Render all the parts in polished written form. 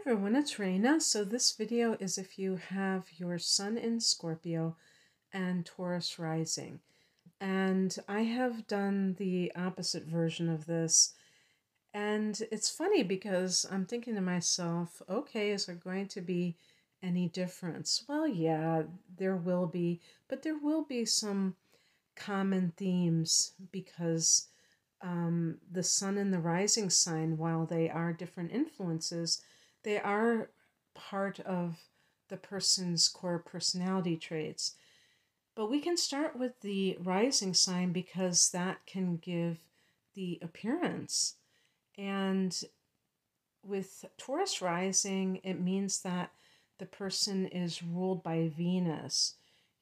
everyone, it's Raina. So this video is if you have your sun in Scorpio and Taurus rising. And I have done the opposite version of this. And it's funny because I'm thinking to myself, okay, is there going to be any difference? Well, yeah, there will be, but there will be some common themes because the sun and the rising sign, while they are different influences, they are part of the person's core personality traits. But we can start with the rising sign because that can give the appearance. And with Taurus rising, it means that the person is ruled by Venus.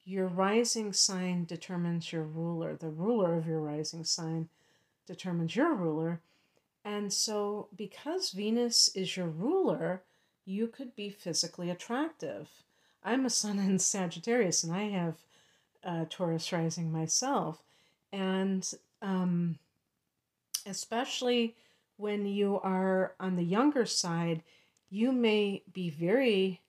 Your rising sign determines your ruler. The ruler of your rising sign determines your ruler. And so, because Venus is your ruler, you could be physically attractive. I'm a sun in Sagittarius and I have Taurus rising myself. And especially when you are on the younger side, you may be very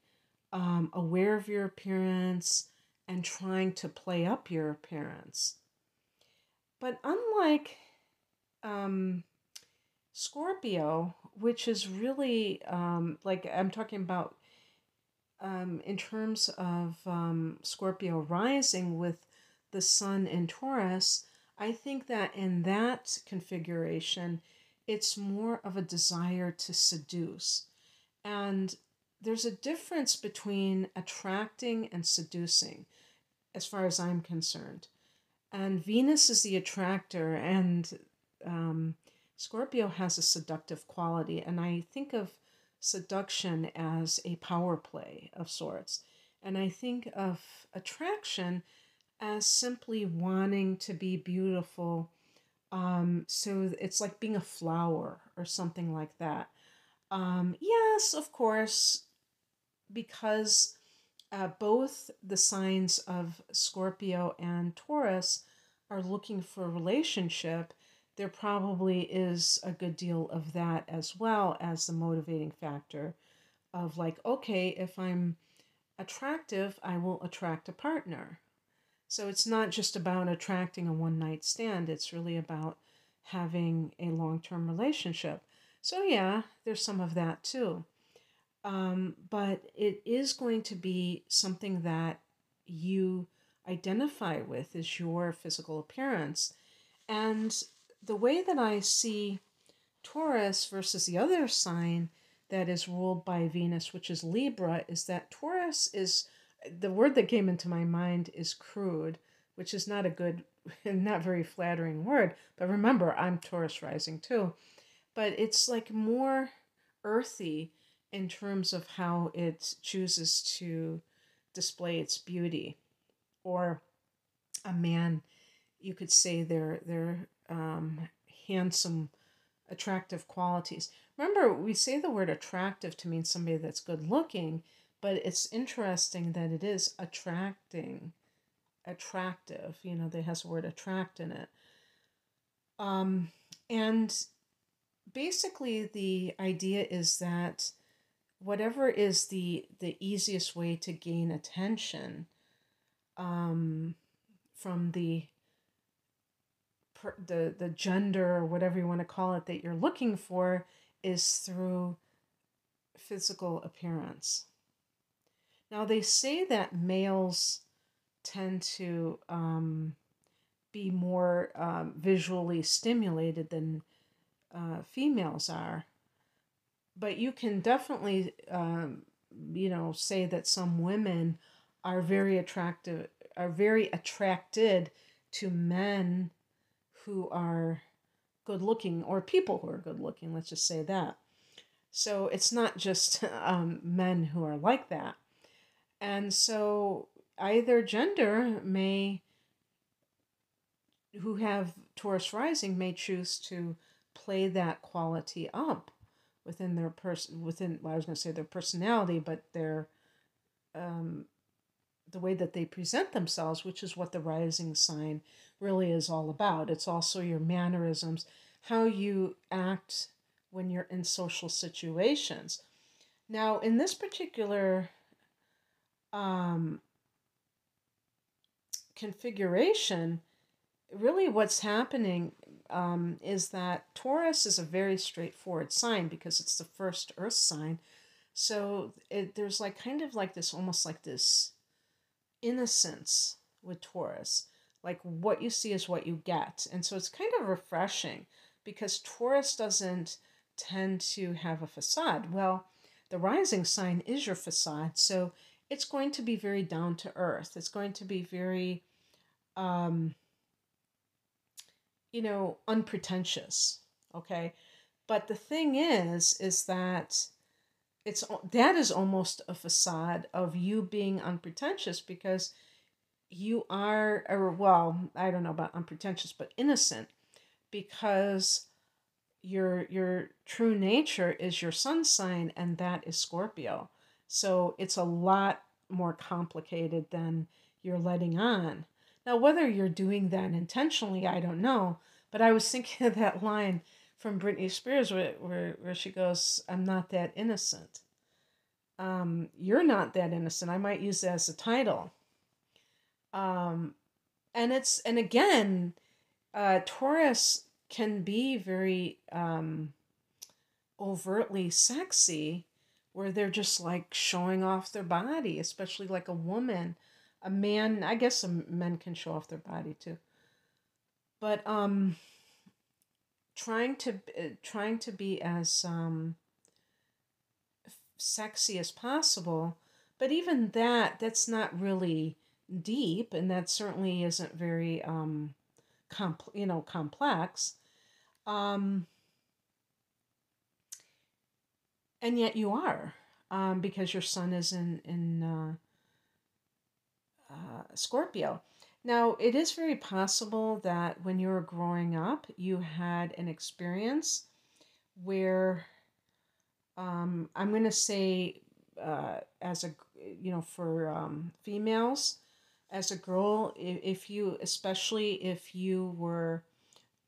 aware of your appearance and trying to play up your appearance. But unlike Scorpio, which is really like I'm talking about in terms of Scorpio rising with the sun in Taurus, I think that in that configuration, it's more of a desire to seduce. And there's a difference between attracting and seducing, as far as I'm concerned. And Venus is the attractor, and Scorpio has a seductive quality. And I think of seduction as a power play of sorts. And I think of attraction as simply wanting to be beautiful. So it's like being a flower or something like that. Yes, of course, because both the signs of Scorpio and Taurus are looking for a relationship, there probably is a good deal of that as well as the motivating factor of like, okay, if I'm attractive, I will attract a partner. So it's not just about attracting a one night stand, it's really about having a long term relationship. So, yeah, there's some of that too. But it is going to be something that you identify with is your physical appearance. And the way that I see Taurus versus the other sign that is ruled by Venus, which is Libra, is that Taurus is the word that came into my mind is crude, which is not a good, not very flattering word. But remember, I'm Taurus rising too. But it's like more earthy in terms of how it chooses to display its beauty. Or a man, you could say they're handsome, attractive qualities. Remember, we say the word attractive to mean somebody that's good looking, but it's interesting that it is attractive. You know, that has the word attract in it. And basically, the idea is that whatever is the easiest way to gain attention from the gender or whatever you want to call it that you're looking for is through physical appearance. Now, they say that males tend to be more visually stimulated than females are. But you can definitely, say that some women are very attracted to men who are good looking, or people who are good looking, let's just say that. So it's not just men who are like that. And so either gender who have Taurus rising may choose to play that quality up within their I was going to say their personality, but their the way that they present themselves, which is what the rising sign really is all about. It's also your mannerisms, how you act when you're in social situations. Now, in this particular um, configuration, really what's happening is that Taurus is a very straightforward sign because it's the first Earth sign. So there's like kind of like this, almost like this innocence with Taurus. Like what you see is what you get. And so it's kind of refreshing because Taurus doesn't tend to have a facade. Well, the rising sign is your facade. So it's going to be very down to earth. It's going to be very, um, unpretentious. Okay. But the thing is that that is almost a facade of you being unpretentious because you are, or well, I don't know about unpretentious, but innocent because your true nature is your sun sign, and that is Scorpio. So it's a lot more complicated than you're letting on. Now, whether you're doing that intentionally, I don't know. But I was thinking of that line from Britney Spears where she goes, "I'm not that innocent." You're not that innocent. I might use that as a title. Um, and again, Taurus can be very overtly sexy, where they're just like showing off their body, especially like a woman, a man. I guess some men can show off their body too, but trying to be as sexy as possible. But even that's not really deep, and that certainly isn't very complex. Um, and yet you are, because your sun is in Scorpio. Now, it is very possible that when you were growing up, you had an experience where, I'm going to say, as a, for females, as a girl, if you, especially if you were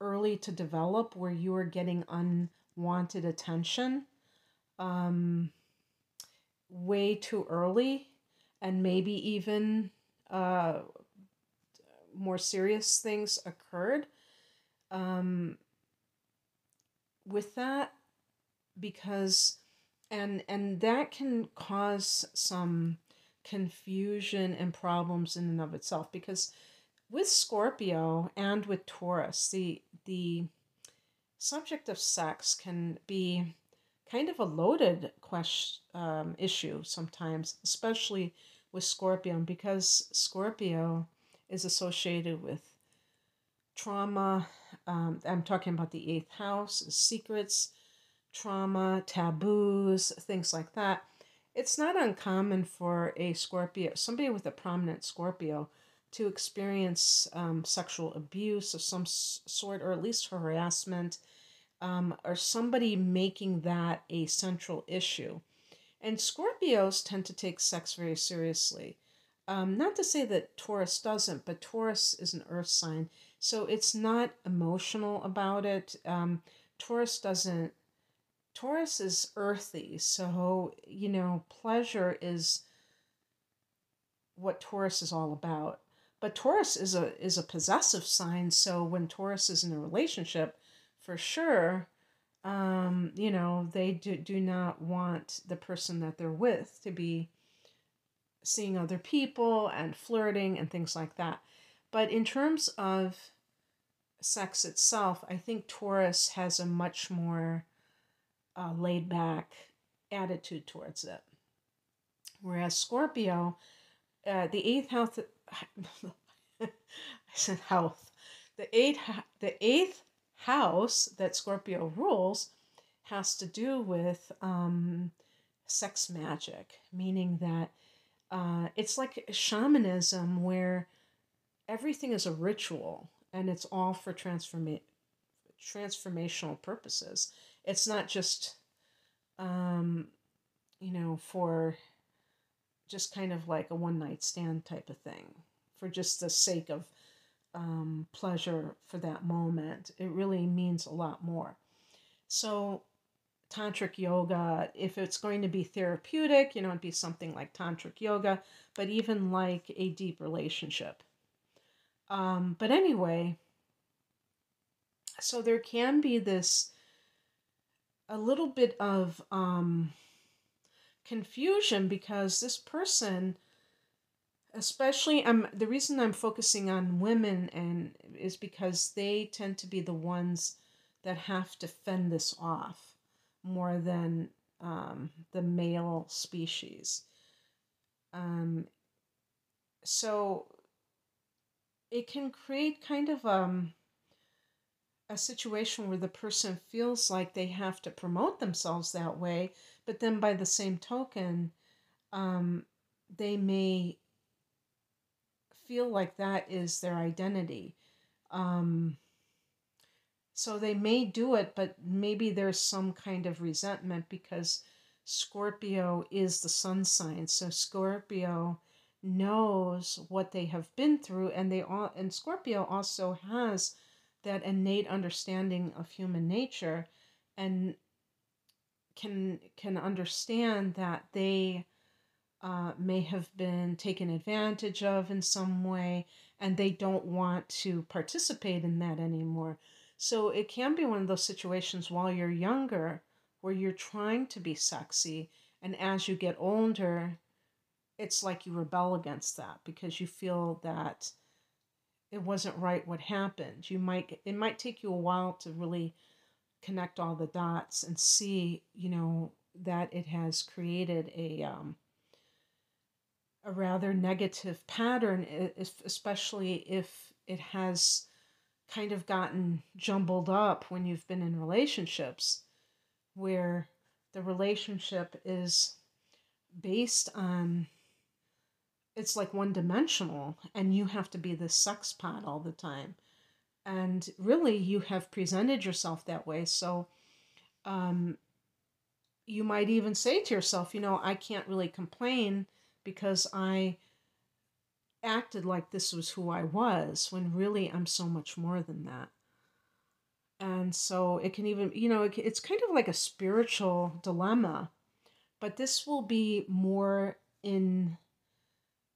early to develop, where you were getting unwanted attention, um, way too early, and maybe even uh, more serious things occurred um, with that, because and that can cause some confusion and problems in and of itself, because with Scorpio and with Taurus, the subject of sex can be kind of a loaded issue sometimes, especially with Scorpio, because Scorpio is associated with trauma. I'm talking about the eighth house, secrets, trauma, taboos, things like that. It's not uncommon for a Scorpio, somebody with a prominent Scorpio, to experience sexual abuse of some sort, or at least harassment, or somebody making that a central issue. And Scorpios tend to take sex very seriously. Not to say that Taurus doesn't, but Taurus is an earth sign, so it's not emotional about it. Taurus doesn't. Taurus is earthy, so pleasure is what Taurus is all about. But Taurus is a possessive sign, so when Taurus is in a relationship, for sure, they do not want the person that they're with to be seeing other people and flirting and things like that. But in terms of sex itself, I think Taurus has a much more laid back attitude towards it. Whereas Scorpio, the eighth house, I said health, the eighth house that Scorpio rules has to do with sex magic, meaning that it's like shamanism, where everything is a ritual and it's all for transformational purposes. It's not just, for just kind of like a one night stand type of thing, for just the sake of pleasure for that moment. It really means a lot more. So tantric yoga. If it's going to be therapeutic, it'd be something like tantric yoga, but even like a deep relationship. But anyway, so there can be this a little bit of confusion because this person, especially the reason I'm focusing on women and is because they tend to be the ones that have to fend this off more than the male species. Um, so it can create kind of a situation where the person feels like they have to promote themselves that way, but then by the same token, um, they may feel like that is their identity. Um, so they may do it, but maybe there's some kind of resentment because Scorpio is the sun sign. So Scorpio knows what they have been through, and and Scorpio also has that innate understanding of human nature, and can understand that they may have been taken advantage of in some way, and they don't want to participate in that anymore. So it can be one of those situations while you're younger where you're trying to be sexy, and as you get older, it's like you rebel against that because you feel that it wasn't right what happened. It might take you a while to really connect all the dots and see, that it has created a rather negative pattern, especially if it has kind of gotten jumbled up when you've been in relationships where the relationship is based on it's like one dimensional and you have to be the sex pot all the time. And really, you have presented yourself that way. So um, you might even say to yourself, I can't really complain because I acted like this was who I was when really I'm so much more than that. And so it can even, it's kind of like a spiritual dilemma, but this will be more in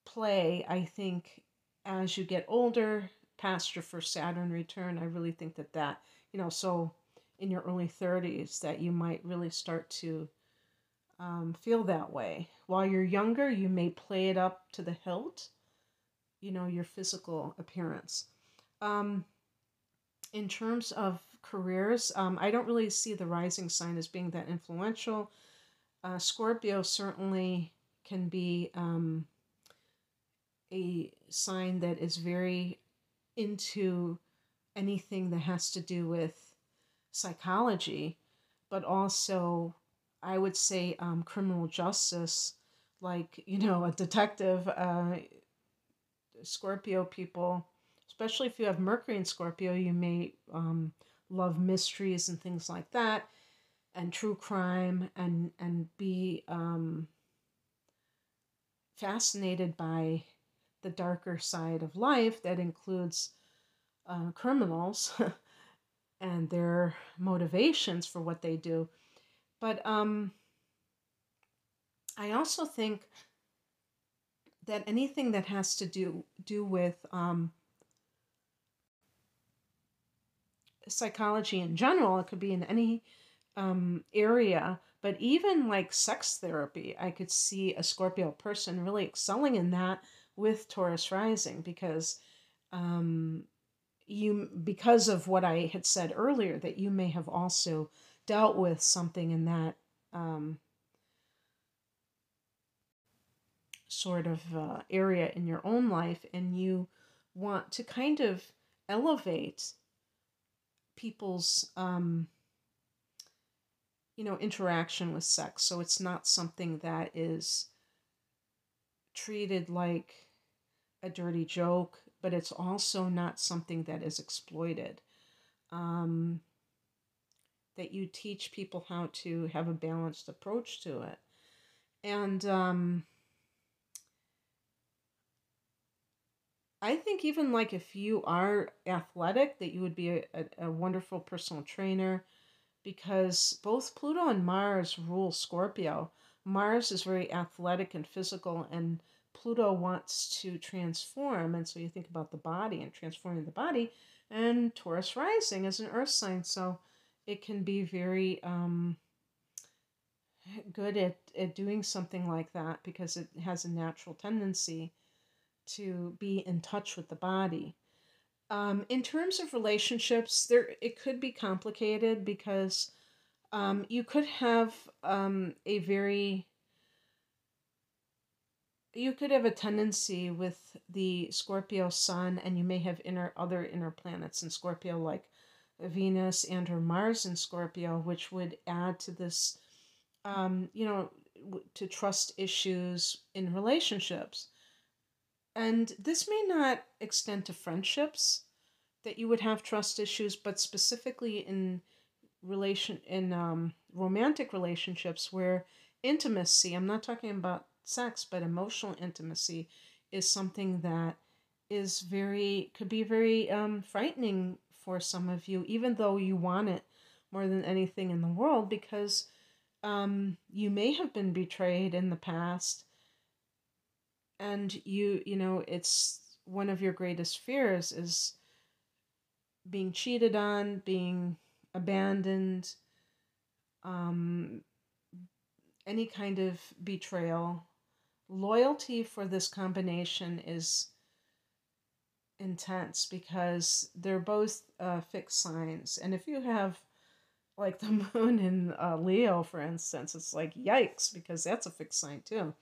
play, I think, as you get older, past your first Saturn return. I really think so in your early 30s, that you might really start to feel that way. While you're younger, you may play it up to the hilt, your physical appearance. Um, in terms of careers, I don't really see the rising sign as being that influential. Scorpio certainly can be a sign that is very into anything that has to do with psychology, but also I would say criminal justice, like, a detective. Scorpio people, especially if you have Mercury in Scorpio, you may love mysteries and things like that, and true crime, and be fascinated by the darker side of life that includes criminals and their motivations for what they do. But I also think that anything that has to do with psychology in general, it could be in any area, but even like sex therapy, I could see a Scorpio person really excelling in that with Taurus rising because um, because of what I had said earlier, that you may have also dealt with something in that um, sort of area in your own life, and you want to kind of elevate people's interaction with sex, so it's not something that is treated like a dirty joke, but it's also not something that is exploited. um, that you teach people how to have a balanced approach to it. And I think even like if you are athletic, that you would be a wonderful personal trainer. because both Pluto and Mars rule Scorpio. Mars is very athletic and physical, and Pluto wants to transform. And so you think about the body and transforming the body. And Taurus rising is an earth sign, so it can be very good at doing something like that because it has a natural tendency to be in touch with the body. In terms of relationships, it could be complicated because you could have a very you could have a tendency with the Scorpio sun, and you may have other inner planets in Scorpio, like Venus and or Mars in Scorpio, which would add to this, to trust issues in relationships. And this may not extend to friendships that you would have trust issues, but specifically in romantic relationships where intimacy, I'm not talking about sex, but emotional intimacy is something that could be very frightening for some of you, even though you want it more than anything in the world, because you may have been betrayed in the past, and it's one of your greatest fears is being cheated on, being abandoned, um, any kind of betrayal. Loyalty for this combination is intense because they're both fixed signs. And if you have like the moon in Leo, for instance, it's like yikes, because that's a fixed sign too.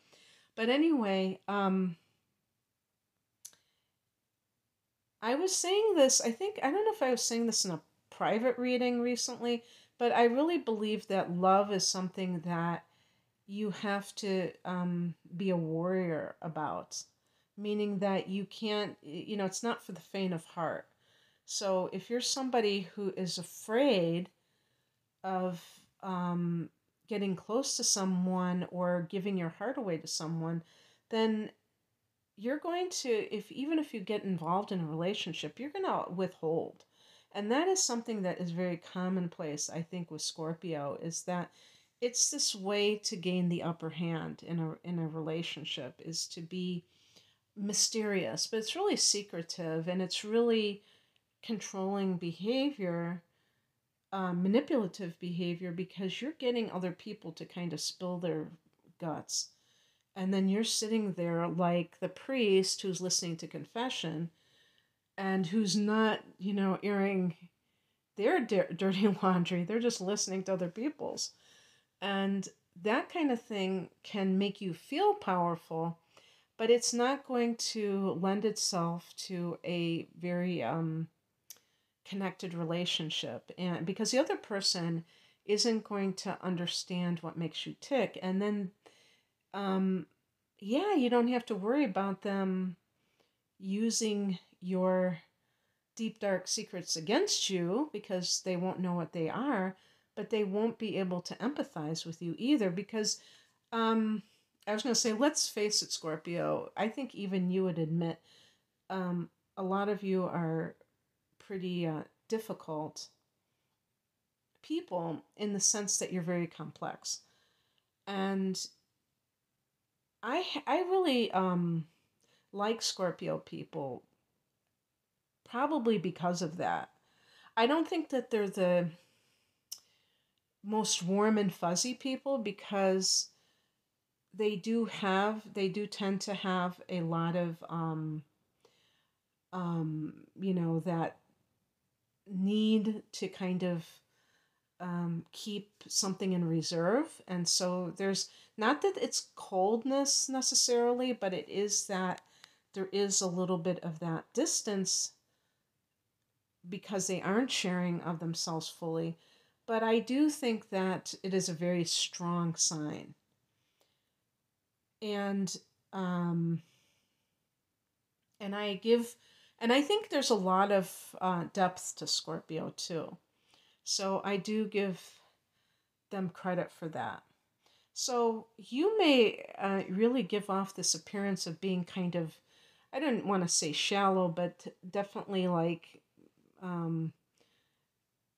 But anyway, I was saying this, I don't know if I was saying this in a private reading recently, but I really believe that love is something that you have to be a warrior about, meaning that you can't, it's not for the faint of heart. So if you're somebody who is afraid of getting close to someone or giving your heart away to someone, then you're going to, even if you get involved in a relationship, you're going to withhold. And that is something that is very commonplace, I think, with Scorpio, is that it's this way to gain the upper hand in a relationship, is to be mysterious, but it's really secretive, and it's really controlling behavior, manipulative behavior, because you're getting other people to kind of spill their guts. And then you're sitting there like the priest who's listening to confession and who's not, airing their dirty laundry. They're just listening to other people's. And that kind of thing can make you feel powerful, but it's not going to lend itself to a very connected relationship. And because the other person isn't going to understand what makes you tick. And then you don't have to worry about them using your deep, dark secrets against you, because they won't know what they are, but they won't be able to empathize with you either, because I was going to say, let's face it, Scorpio, I think even you would admit a lot of you are pretty difficult people, in the sense that you're very complex. And I really like Scorpio people, probably because of that. I don't think that they're the most warm and fuzzy people, because they do tend to have a lot of that need to kind of keep something in reserve. And so there's not that it's coldness necessarily, but it is that there is a little bit of that distance because they aren't sharing of themselves fully. But I do think that it is a very strong sign. And um, and I think there's a lot of depth to Scorpio too. So I do give them credit for that. So you may really give off this appearance of being kind of, I didn't want to say shallow, but definitely like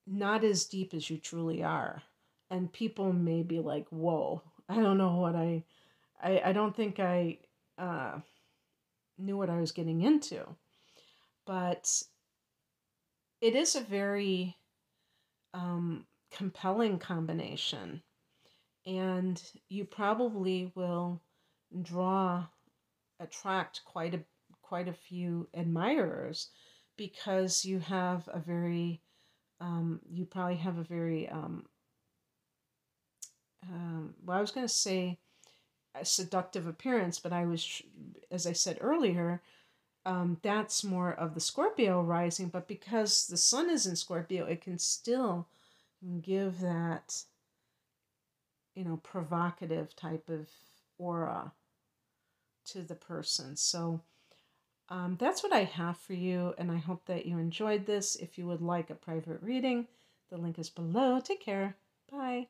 not as deep as you truly are. And people may be like, whoa, I don't know what I don't think I uh, knew what I was getting into. But it is a very compelling combination. And you probably will draw, attract quite a few admirers because you have a very you probably have a very well, I was going to say a seductive appearance, but as I said earlier, that's more of the Scorpio rising. But because the sun is in Scorpio, it can still give that, provocative type of aura to the person. So that's what I have for you, and I hope that you enjoyed this. If you would like a private reading, the link is below. Take care. Bye.